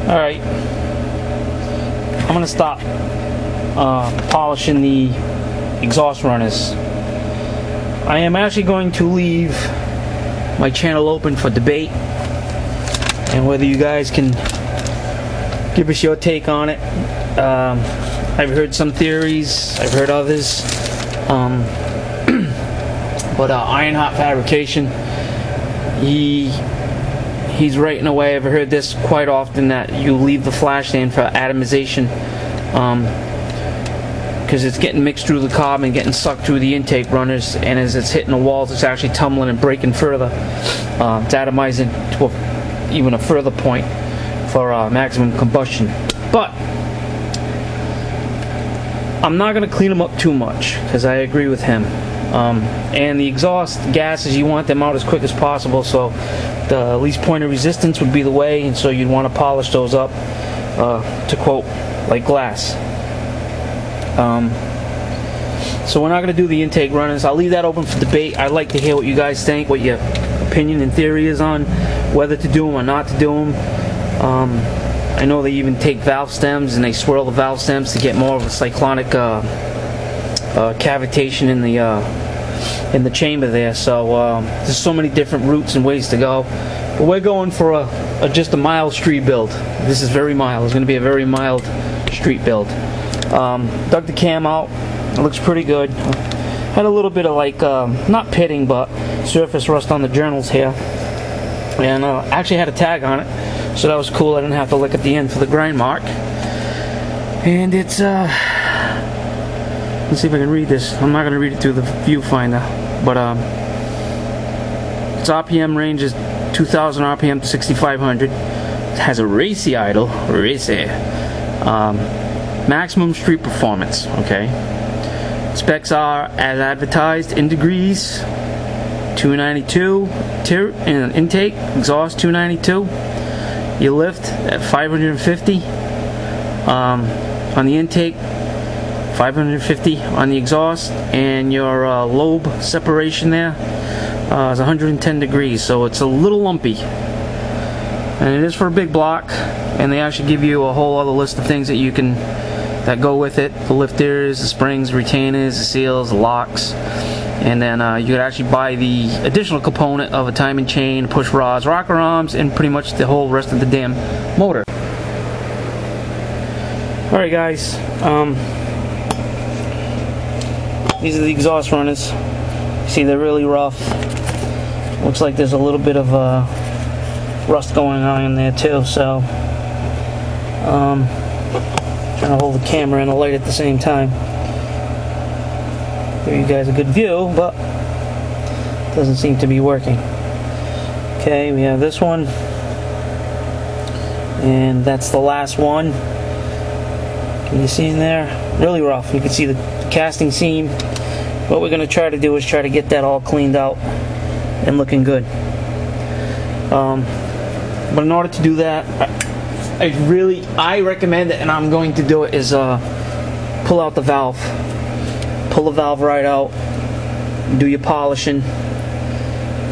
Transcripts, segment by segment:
Alright, I'm gonna stop polishing the exhaust runners. I am actually going to leave my channel open for debate, and whether you guys can give us your take on it. I've heard some theories, I've heard others, but Iron Hot Fabrication, he's right in a way. I've heard this quite often, that you leave the flash stand for atomization, because it's getting mixed through the carbon, getting sucked through the intake runners, and as it's hitting the walls, it's actually tumbling and breaking further. It's atomizing to even a further point for maximum combustion. But I'm not going to clean them up too much, because I agree with him. And the exhaust gases, you want them out as quick as possible, so the least point of resistance would be the way, and so you'd want to polish those up, to quote, like glass. So we're not going to do the intake runners. I'll leave that open for debate. I'd like to hear what you guys think, what your opinion and theory is on whether to do them or not to do them. I know they even take valve stems and they swirl the valve stems to get more of a cyclonic cavitation in the chamber there. So there's so many different routes and ways to go. But we're going for just a mild street build. This is very mild. It's going to be a very mild street build. Dug the cam out. It looks pretty good. Had a little bit of like, not pitting, but surface rust on the journals here. And actually had a tag on it, so that was cool. I didn't have to look at the end for the grind mark. And it's, let's see if I can read this. I'm not going to read it through the viewfinder, but its RPM range is 2,000 RPM to 6,500. It has a racy idle, racy. Maximum street performance, okay. Specs are as advertised in degrees, 292 intake, exhaust 292. You lift at 550 on the intake, 550 on the exhaust, and your lobe separation there is 110 degrees, so it's a little lumpy. And it is for a big block, and they actually give you a whole other list of things that go with it: the lifters, the springs, retainers, the seals, the locks. And then you could actually buy the additional component of a timing chain, push rods, rocker arms, and pretty much the whole rest of the damn motor. Alright guys, these are the exhaust runners. See, they're really rough. Looks like there's a little bit of rust going on in there too, so trying to hold the camera and the light at the same time. Give you guys a good view, but doesn't seem to be working. Okay, we have this one, and that's the last one. Can you see in there? Really rough. You can see the casting seam. What we're going to try to do is try to get that all cleaned out and looking good. But in order to do that, I recommend it, and I'm going to do it, is pull out the valve. Pull the valve right out, do your polishing,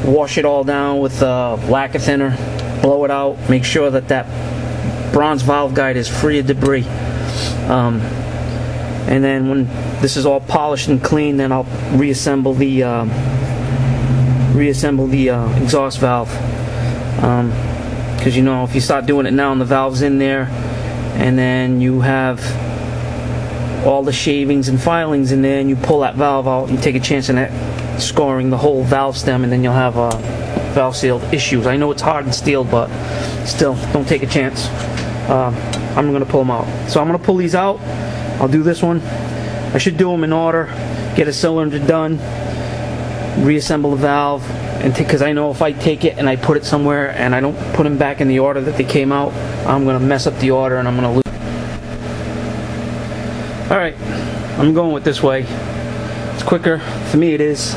wash it all down with lacquer thinner, blow it out, make sure that that bronze valve guide is free of debris. And then when this is all polished and clean, then I'll reassemble the exhaust valve. Because you know, if you start doing it now and the valve's in there, and then you have all the shavings and filings in there, and you pull that valve out, you take a chance in that scoring the whole valve stem, and then you'll have valve seal issues. I know it's hard and steel, but still, don't take a chance. I'm going to pull them out. So I'm going to pull these out. I'll do this one. I should do them in order. Get a cylinder done, reassemble the valve, and because I know if I take it and I put it somewhere and I don't put them back in the order that they came out, I'm going to mess up the order and I'm going to lose. Alright, I'm going with this way. It's quicker. For me it is.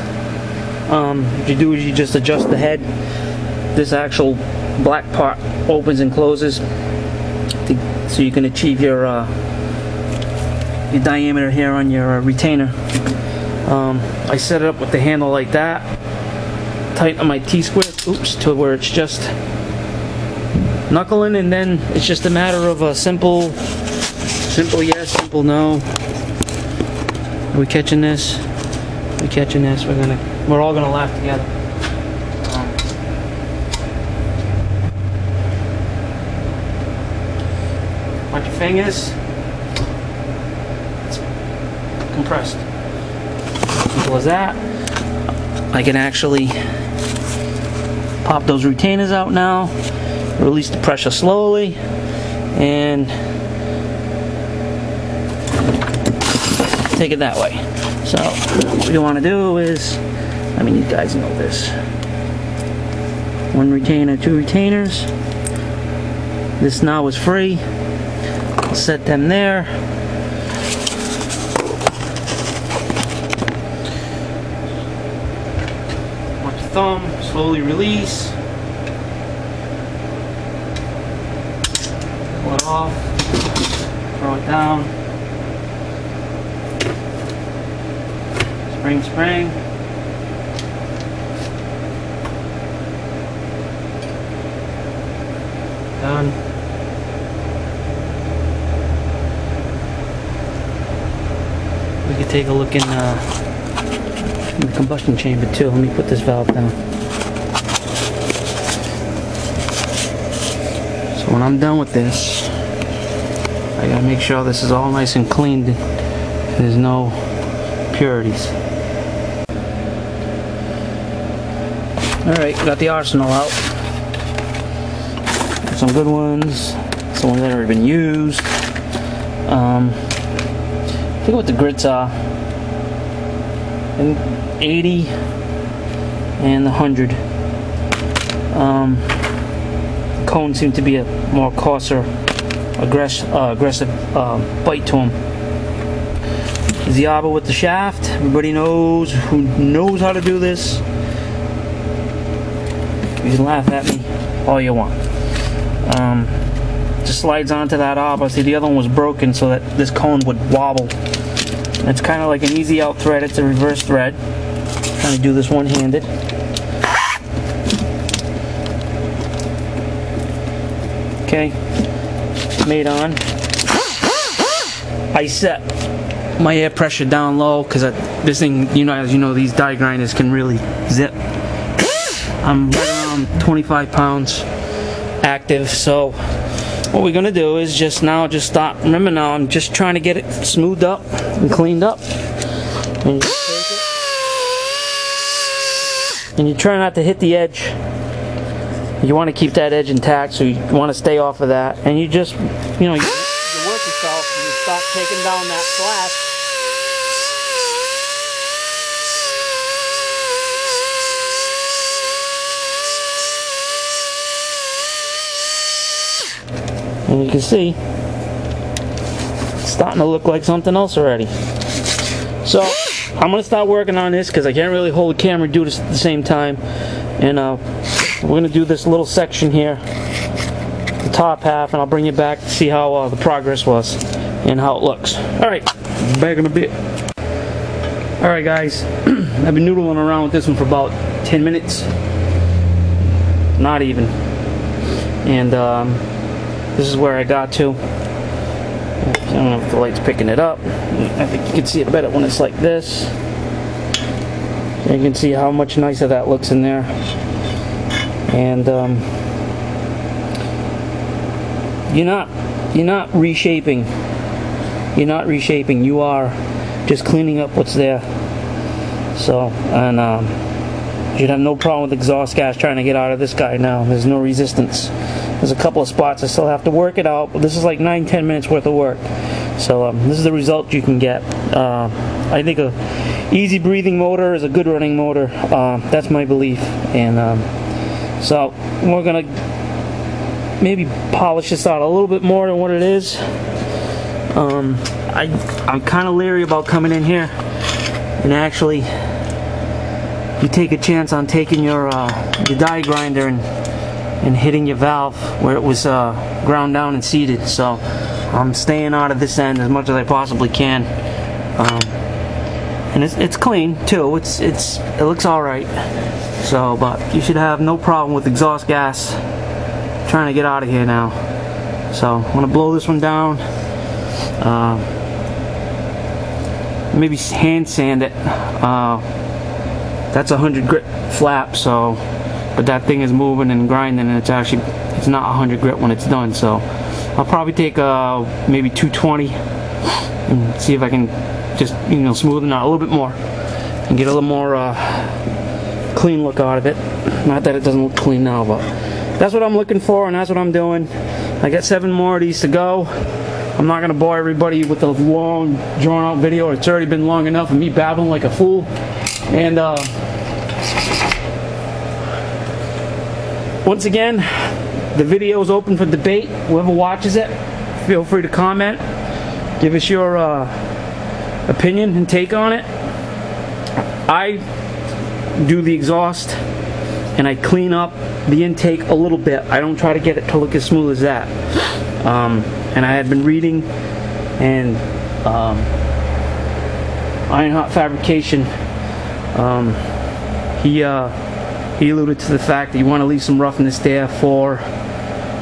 What you do is you just adjust the head. This actual black part opens and closes so you can achieve your diameter here on your retainer. I set it up with the handle like that. Tighten my T-square, oops, to where it's just knuckling, and then it's just a matter of a simple yes, simple no. Are we catching this? Are we catching this? We're all gonna laugh together. Watch your fingers. It's compressed. Simple as that. I can actually pop those retainers out now, release the pressure slowly, and take it that way. So what you want to do is, I mean, you guys know this. One retainer, two retainers. This now is free. I'll set them there. Watch your thumb, slowly release. Pull it off. Throw it down. Spring. Done. We could take a look in the combustion chamber too. Let me put this valve down. So when I'm done with this, I gotta make sure this is all nice and cleaned. There's no impurities. Alright, got the arsenal out. Got some good ones, some ones that have already been used. I forget what the grits are. And 80 and the 100. Cones seem to be a more coarser, aggressive bite to them. There's the arbor with the shaft. Everybody knows who knows how to do this. You can laugh at me all you want. Just slides onto that arbor. See, the other one was broken so that this cone would wobble. It's kind of like an easy out thread. It's a reverse thread. I'm trying to do this one-handed. Okay, made on. I set my air pressure down low because this thing, you know, as you know, these die grinders can really zip. I'm right around 25 pounds active, so what we're gonna do is just stop. Remember, now I'm just trying to get it smoothed up and cleaned up. And you just take it, and you try not to hit the edge. You want to keep that edge intact, so you want to stay off of that. And you just, you know, you work yourself and you start taking down that flash. And you can see it's starting to look like something else already. So I'm gonna start working on this because I can't really hold the camera and do this at the same time. And we're gonna do this little section here, the top half, and I'll bring you back to see how the progress was and how it looks. Alright, back in a bit. Alright guys, I've been noodling around with this one for about 10 minutes. Not even. And this is where I got to. I don't know if the light's picking it up. I think you can see it better when it's like this. You can see how much nicer that looks in there. And you're not reshaping. You're not reshaping. You are just cleaning up what's there. So, and you should have no problem with exhaust gas trying to get out of this guy now. There's no resistance. There's a couple of spots I still have to work it out, but this is like 9-10 minutes worth of work. So this is the result you can get. I think a easy breathing motor is a good running motor. That's my belief. And so we're gonna maybe polish this out a little bit more than what it is. I'm kind of leery about coming in here and actually you take a chance on taking your die grinder and hitting your valve where it was ground down and seated. So I'm staying out of this end as much as I possibly can. And it's clean too. It looks all right. So, but you should have no problem with exhaust gas trying to get out of here now. So I'm gonna blow this one down. Maybe hand sand it. That's a 100 grit flap, so but that thing is moving and grinding, and it's not 100 grit when it's done. So I'll probably take maybe 220 and see if I can just smoothen it out a little bit more and get a little more clean look out of it. Not that it doesn't look clean now, but that's what I'm looking for, and that's what I'm doing. I got 7 more of these to go. I'm not gonna bore everybody with a long, drawn-out video. It's already been long enough of me babbling like a fool. And once again, the video is open for debate. Whoever watches it, feel free to comment. Give us your opinion and take on it. I do the exhaust and I clean up the intake a little bit. I don't try to get it to look as smooth as that. And I had been reading, and Iron Hot Fabrication, he alluded to the fact that you want to leave some roughness there for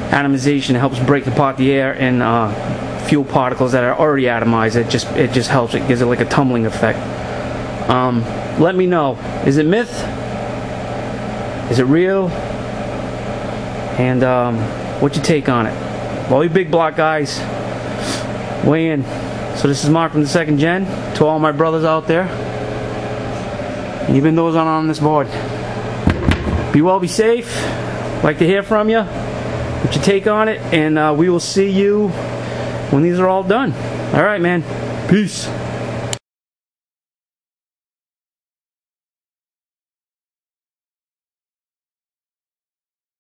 atomization. It helps break apart the air and fuel particles that are already atomized. It just helps. It gives it like a tumbling effect. Let me know. Is it myth? Is it real? And what's your take on it? All you big block guys, weigh in. So this is Mark from the Second Gen. To all my brothers out there, even those on this board, be well, be safe. Like to hear from you. What's your take on it? And we will see you when these are all done. All right, man. Peace.